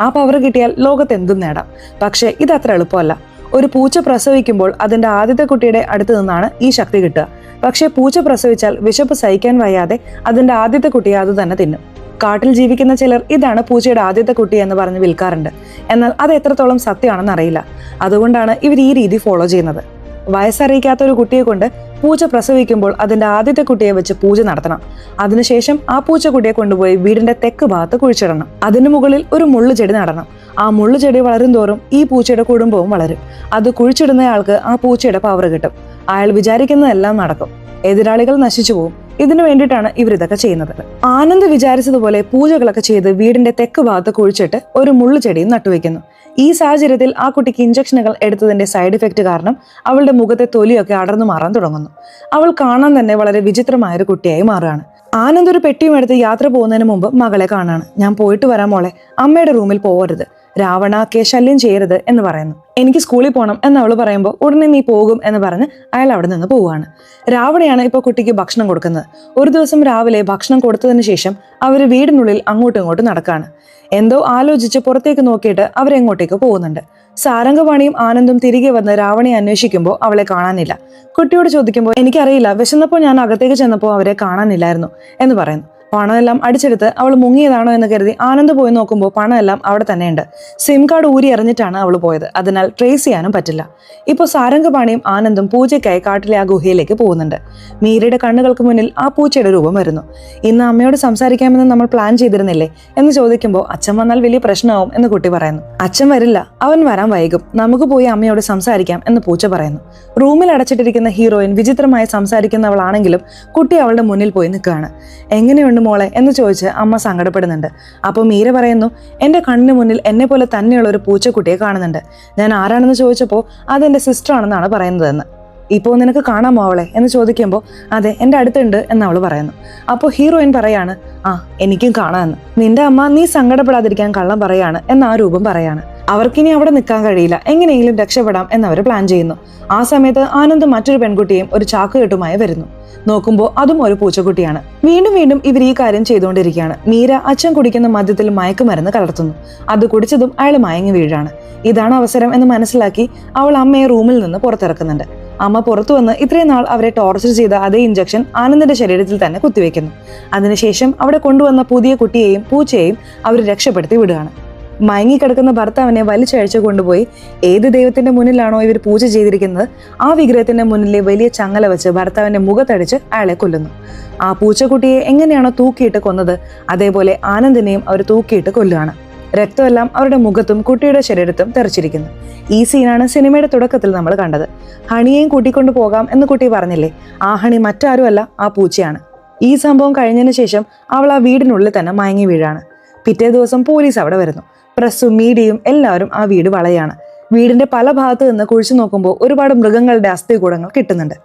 ആ പവർ കിട്ടിയാൽ ലോകത്ത് എന്തും നേടാം. പക്ഷേ ഇതത്ര എളുപ്പമല്ല. ഒരു പൂച്ച പ്രസവിക്കുമ്പോൾ അതിന്റെ ആദ്യത്തെ കുട്ടിയുടെ അടുത്ത് നിന്നാണ് ഈ ശക്തി കിട്ടുക. പക്ഷേ പൂച്ച പ്രസവിച്ചാൽ വിശപ്പ് സഹിക്കാൻ വയ്യാതെ അതിന്റെ ആദ്യത്തെ കുട്ടിയെ അത് തന്നെ തിന്നും. കാട്ടിൽ ജീവിക്കുന്ന ചിലർ ഇതാണ് പൂച്ചയുടെ ആദ്യത്തെ കുട്ടി എന്ന് പറഞ്ഞ് വിൽക്കാറുണ്ട്. എന്നാൽ അത് എത്രത്തോളം സത്യമാണെന്ന് അറിയില്ല. അതുകൊണ്ടാണ് ഇവർ ഈ രീതി ഫോളോ ചെയ്യുന്നത്. വയസ്സറിയിക്കാത്ത ഒരു കുട്ടിയെ കൊണ്ട് പൂച്ച പ്രസവിക്കുമ്പോൾ അതിന്റെ ആദ്യത്തെ കുട്ടിയെ വെച്ച് പൂജ നടത്തണം. അതിനുശേഷം ആ പൂച്ചക്കുട്ടിയെ കൊണ്ടുപോയി വീടിന്റെ തെക്ക് ഭാഗത്ത് കുഴിച്ചിടണം. അതിനു മുകളിൽ ഒരു മുള്ളുചെടി നടണം. ആ മുള്ളുചെടി വളരും തോറും ഈ പൂച്ചയുടെ കുടുംബവും വളരും. അത് കുഴിച്ചിടുന്നയാൾക്ക് ആ പൂച്ചയുടെ പവർ കിട്ടും. അയാൾ വിചാരിക്കുന്നതെല്ലാം നടക്കും. എതിരാളികൾ നശിച്ചു പോകും. ഇതിനു വേണ്ടിയിട്ടാണ് ഇവരിതൊക്കെ ചെയ്യുന്നത്. ആനന്ദ് വിചാരിച്ചതുപോലെ പൂജകളൊക്കെ ചെയ്ത് വീടിന്റെ തെക്ക് ഭാഗത്ത് കുഴിച്ചിട്ട് ഒരു മുള്ളുചെടിയും നട്ടുവെക്കുന്നു. ഈ സാഹചര്യത്തിൽ ആ കുട്ടിക്ക് ഇഞ്ചക്ഷനുകൾ എടുത്തതിന്റെ സൈഡ് ഇഫക്റ്റ് കാരണം അവളുടെ മുഖത്തെ തൊലിയൊക്കെ അടർന്നു മാറാൻ തുടങ്ങുന്നു. അവൾ കാണാൻ തന്നെ വളരെ വിചിത്രമായൊരു കുട്ടിയായി മാറുകയാണ്. ആനന്ദ് ഒരു പെട്ടിയും എടുത്ത് യാത്ര പോകുന്നതിന് മുമ്പ് മകളെ കാണാണ്. ഞാൻ പോയിട്ട് വരാം മോളെ, അമ്മയുടെ റൂമിൽ പോകരുത്, രാവണക്കെ ശല്യം ചെയ്യരുത് എന്ന് പറയുന്നു. എനിക്ക് സ്കൂളിൽ പോകണം എന്ന് അവൾ പറയുമ്പോൾ ഉടനെ നീ പോകും എന്ന് പറഞ്ഞ് അയാൾ അവിടെ നിന്ന് പോവുകയാണ്. രാവണയാണ് ഇപ്പോൾ കുട്ടിക്ക് ഭക്ഷണം കൊടുക്കുന്നത്. ഒരു ദിവസം രാവിലെ ഭക്ഷണം കൊടുത്തതിന് ശേഷം അവർ വീടിനുള്ളിൽ അങ്ങോട്ടും ഇങ്ങോട്ടും നടക്കാണ്. എന്തോ ആലോചിച്ച് പുറത്തേക്ക് നോക്കിയിട്ട് അവരെങ്ങോട്ടേക്ക് പോകുന്നുണ്ട്. സാരംഗപാണിയും ആനന്ദും തിരികെ വന്ന് രാവണിയെ അന്വേഷിക്കുമ്പോൾ അവളെ കാണാനില്ല. കുട്ടിയോട് ചോദിക്കുമ്പോൾ, എനിക്കറിയില്ല, വിശന്നപ്പോൾ ഞാൻ അകത്തേക്ക് ചെന്നപ്പോൾ അവരെ കാണാനില്ലായിരുന്നു എന്ന് പറയുന്നു. പണമെല്ലാം അടിച്ചെടുത്ത് അവൾ മുങ്ങിയതാണോ എന്ന് കരുതി ആനന്ദ് പോയി നോക്കുമ്പോൾ പണമെല്ലാം അവിടെ തന്നെയുണ്ട്. സിം കാർഡ് ഊരി എറിഞ്ഞിട്ടാണ് അവൾ പോയത്. അതിനാൽ ട്രേസ് ചെയ്യാനും പറ്റില്ല. ഇപ്പോൾ സാരംഗപാണിയും ആനന്ദും പൂജയ്ക്കായി കാട്ടിലെ ആ ഗുഹയിലേക്ക് പോകുന്നുണ്ട്. മീരയുടെ കണ്ണുകൾക്ക് മുന്നിൽ ആ പൂച്ചയുടെ രൂപം വരുന്നു. ഇന്ന് അമ്മയോട് സംസാരിക്കാമെന്ന് നമ്മൾ പ്ലാൻ ചെയ്തിരുന്നില്ലേ എന്ന് ചോദിക്കുമ്പോൾ, അച്ഛൻ വന്നാൽ വലിയ പ്രശ്നമാവും എന്ന് കുട്ടി പറയുന്നു. അച്ഛൻ വരില്ല, അവൻ വരാൻ വൈകും, നമുക്ക് പോയി അമ്മയോട് സംസാരിക്കാം എന്ന് പൂച്ച പറയുന്നു. റൂമിൽ അടച്ചിട്ടിരിക്കുന്ന ഹീറോയിൻ വിചിത്രമായി സംസാരിക്കുന്നവളാണെങ്കിലും കുട്ടി അവളുടെ മുന്നിൽ പോയി നിൽക്കുകയാണ്. എങ്ങനെയുണ്ട് മോളെ എന്ന് ചോദിച്ച് അമ്മ സങ്കടപ്പെടുന്നുണ്ട്. അപ്പോൾ മീര പറയുന്നു, എൻ്റെ കണ്ണിന് മുന്നിൽ എന്നെ പോലെ തന്നെയുള്ള ഒരു പൂച്ചക്കുട്ടിയെ കാണുന്നുണ്ട്. ഞാൻ ആരാണെന്ന് ചോദിച്ചപ്പോൾ അതെൻ്റെ സിസ്റ്റർ ആണെന്നാണ് പറയുന്നതെന്ന്. ഇപ്പോൾ നിനക്ക് കാണാമോ അവളെ എന്ന് ചോദിക്കുമ്പോൾ അതെ എൻ്റെ അടുത്തുണ്ട് എന്ന് അവൾ പറയുന്നു. അപ്പോൾ ഹീറോയിൻ പറയാണ് ആ എനിക്കും കാണാമെന്ന്. നിന്റെ അമ്മ നീ സങ്കടപ്പെടാതിരിക്കാൻ കള്ളം പറയാണ് എന്ന് ആ രൂപം പറയാണ്. അവർക്കിനി അവിടെ നിൽക്കാൻ കഴിയില്ല, എങ്ങനെയെങ്കിലും രക്ഷപ്പെടാം എന്നവർ പ്ലാൻ ചെയ്യുന്നു. ആ സമയത്ത് ആനന്ദ് മറ്റൊരു പെൺകുട്ടിയും ഒരു ചാക്കുകെട്ടുമായി വരുന്നു. നോക്കുമ്പോൾ അതും ഒരു പൂച്ചക്കുട്ടിയാണ്. വീണ്ടും വീണ്ടും ഇവർ ഈ കാര്യം ചെയ്തുകൊണ്ടിരിക്കുകയാണ്. മീര അച്ഛൻ കുടിക്കുന്ന മദ്യത്തിൽ മയക്കുമരുന്ന് കലർത്തുന്നു. അത് കുടിച്ചതും അയാൾ മയങ്ങി വീഴാണ്. ഇതാണ് അവസരം എന്ന് മനസ്സിലാക്കി അവൾ അമ്മയെ റൂമിൽ നിന്ന് പുറത്തിറക്കുന്നുണ്ട്. അമ്മ പുറത്തു വന്ന് ഇത്രയും നാൾ അവരെ ടോർച്ചർ ചെയ്ത അതേ ഇഞ്ചക്ഷൻ ആനന്ദിന്റെ ശരീരത്തിൽ തന്നെ കുത്തിവെക്കുന്നു. അതിനുശേഷം അവിടെ കൊണ്ടുവന്ന പുതിയ കുട്ടിയെയും പൂച്ചയെയും അവർ രക്ഷപ്പെടുത്തി വിടുകയാണ്. മയങ്ങിക്കിടക്കുന്ന ഭർത്താവിനെ വലിച്ചഴിച്ചു കൊണ്ടുപോയി ഏത് ദൈവത്തിന്റെ മുന്നിലാണോ ഇവർ പൂജ ചെയ്തിരിക്കുന്നത് ആ വിഗ്രഹത്തിന്റെ മുന്നിലെ വലിയ ചങ്ങല വെച്ച് ഭർത്താവിന്റെ മുഖത്തടിച്ച് അയാളെ കൊല്ലുന്നു. ആ പൂച്ചക്കുട്ടിയെ എങ്ങനെയാണോ തൂക്കിയിട്ട് കൊന്നത് അതേപോലെ ആനന്ദിനെയും അവർ തൂക്കിയിട്ട് കൊല്ലുകയാണ്. രക്തമെല്ലാം അവരുടെ മുഖത്തും കുട്ടിയുടെ ശരീരത്തും തെറിച്ചിരിക്കുന്നു. ഈ സീനാണ് സിനിമയുടെ തുടക്കത്തിൽ നമ്മൾ കണ്ടത്. ഹണിയെയും കൂട്ടിക്കൊണ്ടു പോകാം എന്ന് കുട്ടി പറഞ്ഞില്ലേ, ആ ഹണി മറ്റാരുമല്ല, ആ പൂച്ചയാണ്. ഈ സംഭവം കഴിഞ്ഞതിന് ശേഷം അവൾ ആ വീടിനുള്ളിൽ തന്നെ മയങ്ങി വീഴാണ്. പിറ്റേ ദിവസം പോലീസ് അവിടെ വരുന്നു. പ്രസ്സും മീഡിയയും എല്ലാവരും ആ വീട് വളയാണ്. വീടിന്റെ പല ഭാഗത്ത് നിന്ന് കുഴിച്ചു നോക്കുമ്പോൾ ഒരുപാട് മൃഗങ്ങളുടെ അസ്ഥികൂടങ്ങൾ കിട്ടുന്നുണ്ട്.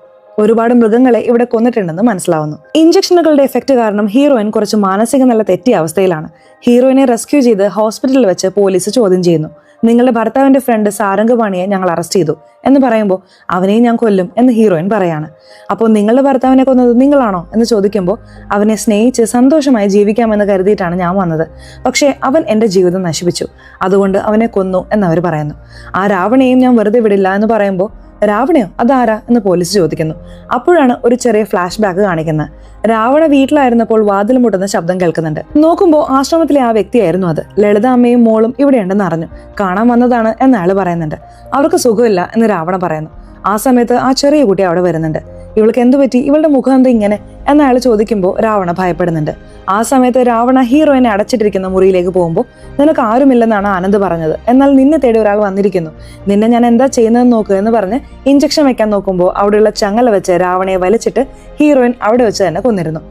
ഒരുപാട് മൃഗങ്ങളെ ഇവിടെ കൊന്നിട്ടുണ്ടെന്ന് മനസ്സിലാവുന്നു. ഇഞ്ചക്ഷനുകളുടെ എഫക്റ്റ് കാരണം ഹീറോയിൻ കുറച്ച് മാനസിക നില തെറ്റിയ അവസ്ഥയിലാണ്. ഹീറോയിനെ റെസ്ക്യൂ ചെയ്ത് ഹോസ്പിറ്റലിൽ വെച്ച് പോലീസ് ചോദ്യം ചെയ്യുന്നു. നിങ്ങളുടെ ഭർത്താവിന്റെ ഫ്രണ്ട് സാരംഗപാണിയെ ഞങ്ങൾ അറസ്റ്റ് ചെയ്തു എന്ന് പറയുമ്പോൾ അവനെയും ഞാൻ കൊല്ലും എന്ന് ഹീറോയിൻ പറയാണ്. അപ്പോൾ നിങ്ങളുടെ ഭർത്താവിനെ കൊന്നത് നിങ്ങളാണോ എന്ന് ചോദിക്കുമ്പോൾ അവനെ സ്നേഹിച്ച് സന്തോഷമായി ജീവിക്കാമെന്ന് കരുതിയിട്ടാണ് ഞാൻ വന്നത്. പക്ഷേ അവൻ എൻ്റെ ജീവിതം നശിപ്പിച്ചു, അതുകൊണ്ട് അവനെ കൊന്നു എന്നവർ പറയുന്നു. ആ രാവണയെയും ഞാൻ വെറുതെ വിടില്ല എന്ന് പറയുമ്പോൾ രാവണയോ അതാരാ എന്ന് പോലീസ് ചോദിക്കുന്നു. അപ്പോഴാണ് ഒരു ചെറിയ ഫ്ലാഷ് ബാക്ക് കാണിക്കുന്നത്. രാവണ വീട്ടിലായിരുന്നപ്പോൾ വാതിൽ മുട്ടുന്ന ശബ്ദം കേൾക്കുന്നുണ്ട്. നോക്കുമ്പോൾ ആശ്രമത്തിലെ ആ വ്യക്തിയായിരുന്നു അത്. ലളിത അമ്മയും മോളും ഇവിടെ ഉണ്ടെന്ന് അറിഞ്ഞു, കാണാൻ വന്നതാണ് എന്ന് അയാൾ പറയുന്നുണ്ട്. അവർക്ക് സുഖമില്ല എന്ന് രാവണ പറയുന്നു. ആ സമയത്ത് ആ ചെറിയ കുട്ടി അവിടെ വരുന്നുണ്ട്. ഇവൾക്ക് എന്തു പറ്റി, ഇവളുടെ മുഖം എന്താ ഇങ്ങനെ എന്ന് അയാൾ ചോദിക്കുമ്പോൾ രാവണ ഭയപ്പെടുന്നുണ്ട്. ആ സമയത്ത് രാവണ ഹീറോയിനെ അടച്ചിട്ടിരിക്കുന്ന മുറിയിലേക്ക് പോകുമ്പോൾ നിനക്ക് ആരുമില്ലെന്നാണ് ആനന്ദ് പറഞ്ഞത്, എന്നാൽ നിന്നെ തേടി ഒരാൾ വന്നിരിക്കുന്നു, നിന്നെ ഞാൻ എന്താ ചെയ്യുന്നതെന്ന് നോക്കുക എന്ന് പറഞ്ഞ് ഇഞ്ചക്ഷൻ വെക്കാൻ നോക്കുമ്പോൾ അവിടെയുള്ള ചങ്ങല വെച്ച് രാവണയെ വലിച്ചിട്ട് ഹീറോയിൻ അവിടെ വെച്ച് തന്നെ കൊന്നിരുന്നു.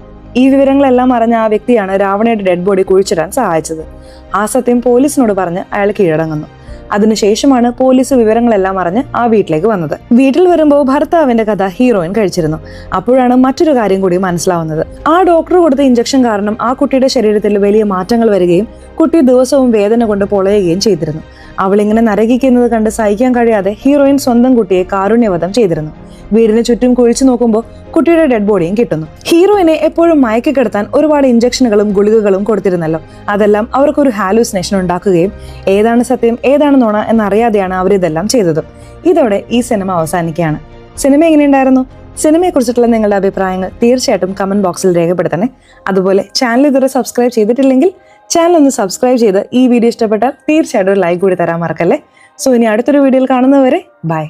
ഈ വിവരങ്ങളെല്ലാം അറിഞ്ഞ ആ വ്യക്തിയാണ് രാവണയുടെ ഡെഡ് ബോഡി കുഴിച്ചിടാൻ സഹായിച്ചത്. ആ സത്യം പോലീസിനോട് പറഞ്ഞ് അയാൾ കീഴടങ്ങുന്നു. അതിനുശേഷമാണ് പോലീസ് വിവരങ്ങളെല്ലാം അറിഞ്ഞ് ആ വീട്ടിലേക്ക് വന്നത്. വീട്ടിൽ വരുമ്പോൾ ഭർത്താവിന്റെ കഥ ഹീറോയിൻ കഴിച്ചിരുന്നു. അപ്പോഴാണ് മറ്റൊരു കാര്യം കൂടി മനസ്സിലാവുന്നത്. ആ ഡോക്ടർ കൊടുത്ത ഇഞ്ചക്ഷൻ കാരണം ആ കുട്ടിയുടെ ശരീരത്തിൽ വലിയ മാറ്റങ്ങൾ വരികയും കുട്ടി ദിവസവും വേദന കൊണ്ട് പൊളയുകയും ചെയ്തിരുന്നു. അവളിങ്ങനെ നരകിക്കുന്നത് കണ്ട് സഹിക്കാൻ കഴിയാതെ ഹീറോയിൻ സ്വന്തം കുട്ടിയെ കാരുണ്യവധം ചെയ്തിരുന്നു. വീടിന് ചുറ്റും കുഴിച്ചു നോക്കുമ്പോൾ കുട്ടിയുടെ ഡെഡ് ബോഡിയും കിട്ടുന്നു. ഹീറോയിനെ എപ്പോഴും മയക്കി കിടത്താൻ ഒരുപാട് ഇഞ്ചക്ഷനുകളും ഗുളികകളും കൊടുത്തിരുന്നല്ലോ. അതെല്ലാം അവർക്കൊരു ഹാലൂസിനേഷൻ ഉണ്ടാക്കുകയും ഏതാണ് സത്യം ഏതാണ് നുണ എന്നറിയാതെയാണ് അവരിതെല്ലാം ചെയ്തതും. ഇതോടെ ഈ സിനിമ അവസാനിക്കുകയാണ്. സിനിമ എങ്ങനെയുണ്ടായിരുന്നു? സിനിമയെ കുറിച്ചിട്ടുള്ള നിങ്ങളുടെ അഭിപ്രായങ്ങൾ തീർച്ചയായിട്ടും കമന്റ് ബോക്സിൽ രേഖപ്പെടുത്തണേ. അതുപോലെ ചാനൽ ഇതുവരെ സബ്സ്ക്രൈബ് ചെയ്തിട്ടില്ലെങ്കിൽ ചാനൽ ഒന്ന് സബ്സ്ക്രൈബ് ചെയ്ത് ഈ വീഡിയോ ഇഷ്ടപ്പെട്ടാൽ തീർച്ചയായിട്ടും ഒരു ലൈക്ക് കൂടി തരാൻ മറക്കല്ലേ. സോ ഇനി അടുത്തൊരു വീഡിയോയിൽ കാണുന്നവരെ ബൈ.